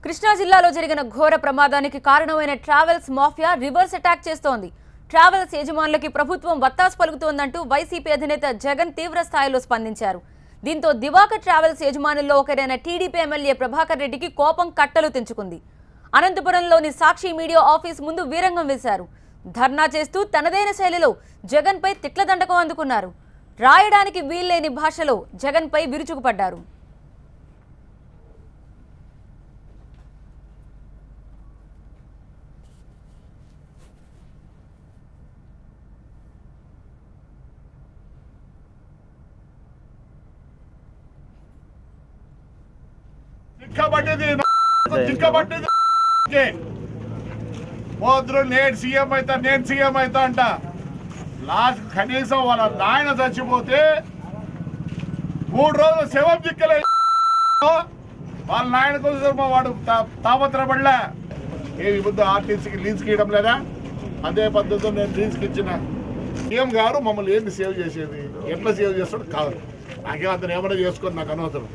కృష్ణా జిల్లాలో జరిగిన ఘోర ప్రమాదానికి కారణమైన ట్రావెల్స్ మాఫియా రివర్స్ అటాక్ చేస్తోంది. ట్రావెల్స్ యజమానులకి ప్రభుత్వం వత్తాసు పలుకుతోందంటూ వైసీపీ అధినేత జగన్ తీవ్ర స్థాయిలో స్పందించారు. దీంతో దివాకర్ ట్రావెల్స్ యజమానుల్లో ఒకరైన టీడీపీ ఎమ్మెల్యే ప్రభాకర్ రెడ్డికి కోపం కట్టలు తెంచుకుంది. అనంతపురంలోని సాక్షి మీడియా ఆఫీస్ ముందు వీరంగం వేశారు. ధర్నా చేస్తూ తనదైన శైలిలో జగన్పై తిట్ల దండకం అందుకున్నారు. రాయడానికి వీల్లేని భాషలో జగన్పై విరుచుకుపడ్డారు. నేను సీఎం అవుతా అంట. లాస్ట్ కనీసం వాళ్ళ నాయన చచ్చిపోతే 3 రోజులు శవం దిక్కలే. వాళ్ళ నాయన కోసం వాడు తాపత్రపడలే. ఏ బుద్ధి ఆర్టీసీకి లీజ్కి ఇవ్వడం లేదా? అదే పద్ధతిలో నేను లీజ్కి ఇచ్చిన. సీఎం గారు మమ్మల్ని ఏంటి సేవ్ చేసేది, ఎట్లా సేవ్ చేస్తాడు కాదు. నాకే అతను ఏమైనా చేసుకొని నాకు అనవసరం.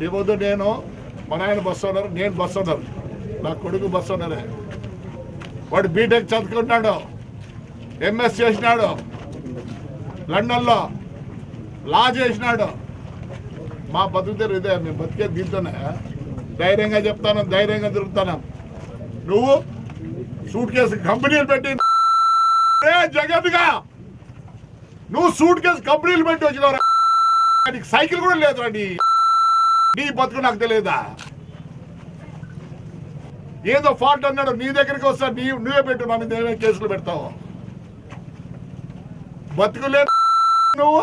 ఈ పొద్దు నేను మా నాయన బస్సు ఉన్నారు, నేను బస్సు ఉన్నారు, నా కొడుకు బస్సు ఉన్నారే. వాడు బీటెక్ చదువుకున్నాడు, ఎంఎస్ చేసినాడు, లండన్లో లా చేసినాడు. మా బతుకుతారు ఇదే, మేము బతికేది దీంతోనే. ధైర్యంగా చెప్తాను, ధైర్యంగా తిరుగుతాను. నువ్వు సూట్ కేసు కంపెనీలు పెట్టి జగత్గా నువ్వు సూట్ కేసు కంపెనీలు పెట్టి వచ్చినావు. సైకిల్ కూడా లేదు రండి. నీ బతుకు నాకు తెలియదా? ఏదో ఫాల్ట్ అన్నాడు, నీ దగ్గరికి వస్తా, నువ్వే పెట్టు, నా మీద ఏమేమి కేసులు పెడతావు. బతుకులేదు నువ్వు.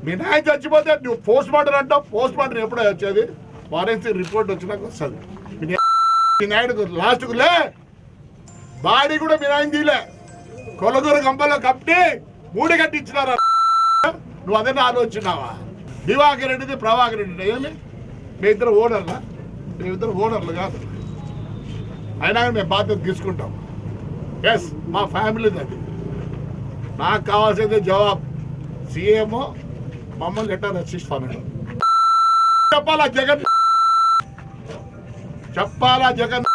మీ నాయ చచ్చిపోతే నువ్వు పోస్ట్ మార్టం అంటావు. పోస్ట్ మార్టం ఎప్పుడో వచ్చేది? ఫారెన్సిక్ రిపోర్ట్ వచ్చినాక వస్తుంది. మీ నాయుడు లాస్ట్కు లే బాడీ కూడా మీ నాయన తీలే. కొలగూరు గంపలో కట్టి 3 కట్టించినారా? నువ్వు అదే ఆలోచించినావా? దివాకర్ రెడ్డిది ప్రభాకర్ రెడ్డి ఏమి? మీ ఇద్దరు ఓనర్లా? మీ ఇద్దరు ఓనర్లు కాదు. అయినా మేము బాధ్యత తీసుకుంటాం. ఎస్, మా ఫ్యామిలీది అది. నాకు కావాల్సింది జవాబు. సీఎం మమ్మల్ని ఎట్లా రక్షిస్తాను చెప్పాలా జగన్? చెప్పాలా జగన్?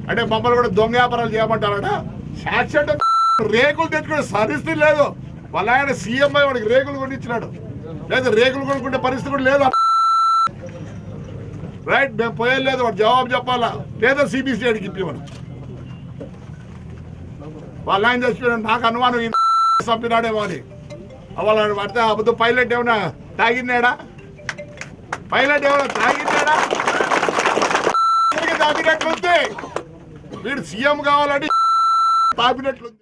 అంటే మమ్మల్ని కూడా దొంగ వ్యాపారాలు చేయమంటారట. సాక్షి రేకులు తెచ్చుకునే పరిస్థితి లేదు. వాళ్ళ ఆయన సీఎం వాడికి రేకులు కొనిచ్చినాడు. లేదు, రేకులు కొనుక్కుంటే పరిస్థితి కూడా లేదు. రైట్, మేము పోయలేదు. వాడు జవాబు చెప్పాలా, లేదా సిబిసి అడిగి ఇప్పమని. వాళ్ళ ఆయన చచ్చిపోయినా నాకు అనుమానం చంపినాడేమో అని. వాళ్ళ పడితే అబద్ధం. పైలట్ ఏమైనా తాగినాడా? పైలట్ ఏమైనా తాగినాడా? తాగినట్లుంది. వీడు సీఎం కావాలని తాగినట్లుంది.